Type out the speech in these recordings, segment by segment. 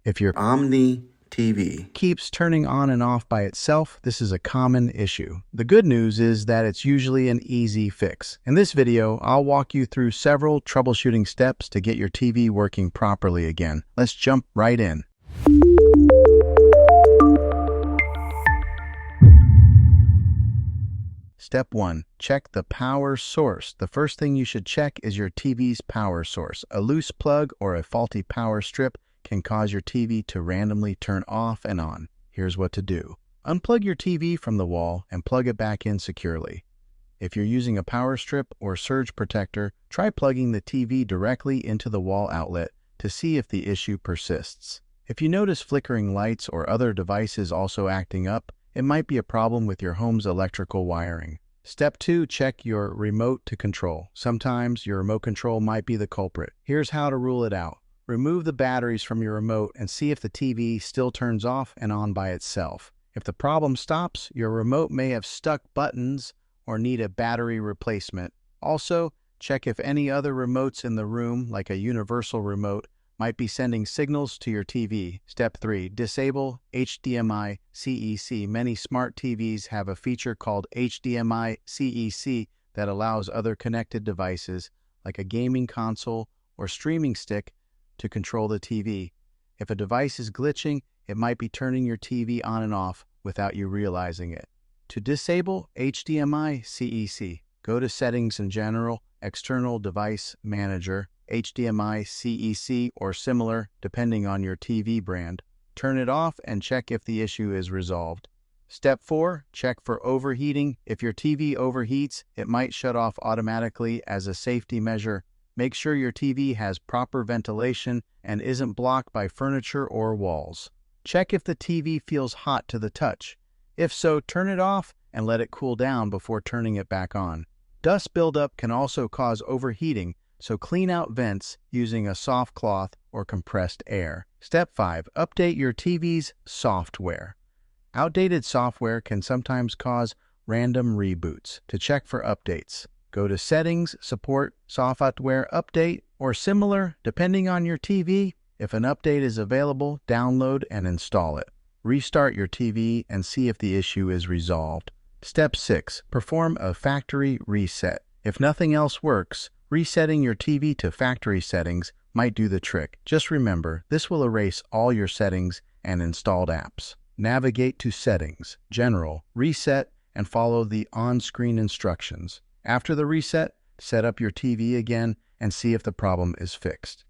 If your Omni TV keeps turning on and off by itself, this is a common issue. The good news is that it's usually an easy fix. In this video, I'll walk you through several troubleshooting steps to get your TV working properly again. Let's jump right in. Step 1. Check the power source. The first thing you should check is your TV's power source. A loose plug or a faulty power strip can cause your TV to randomly turn off and on. Here's what to do. Unplug your TV from the wall and plug it back in securely. If you're using a power strip or surge protector, try plugging the TV directly into the wall outlet to see if the issue persists. If you notice flickering lights or other devices also acting up, it might be a problem with your home's electrical wiring. Step 2. Check your remote to control. Sometimes your remote control might be the culprit. Here's how to rule it out. Remove the batteries from your remote and see if the TV still turns off and on by itself. If the problem stops, your remote may have stuck buttons or need a battery replacement. Also, check if any other remotes in the room, like a universal remote, might be sending signals to your TV. Step 3. Disable HDMI CEC. Many smart TVs have a feature called HDMI CEC that allows other connected devices, like a gaming console or streaming stick, to control the TV. If a device is glitching, it might be turning your TV on and off without you realizing it. To disable HDMI CEC, go to Settings in General, External Device Manager, HDMI CEC or similar, depending on your TV brand. Turn it off and check if the issue is resolved. Step 4. Check for overheating. If your TV overheats, it might shut off automatically. As a safety measure, make sure your TV has proper ventilation and isn't blocked by furniture or walls. Check if the TV feels hot to the touch. If so, turn it off and let it cool down before turning it back on. Dust buildup can also cause overheating, so clean out vents using a soft cloth or compressed air. Step 5. Update your TV's software. Outdated software can sometimes cause random reboots. To check for updates, go to Settings, Support, Software Update, or similar, depending on your TV. If an update is available, download and install it. Restart your TV and see if the issue is resolved. Step 6. Perform a factory reset. If nothing else works, resetting your TV to factory settings might do the trick. Just remember, this will erase all your settings and installed apps. Navigate to Settings, General, Reset, and follow the on-screen instructions. After the reset, set up your TV again and see if the problem is fixed.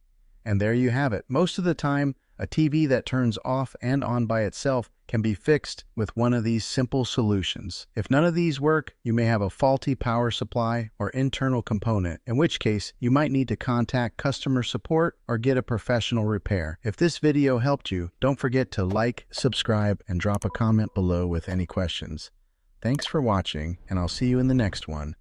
And there you have it. Most of the time, a TV that turns off and on by itself can be fixed with one of these simple solutions. If none of these work, you may have a faulty power supply or internal component, in which case you might need to contact customer support or get a professional repair. If this video helped you, don't forget to like, subscribe, and drop a comment below with any questions. Thanks for watching, and I'll see you in the next one.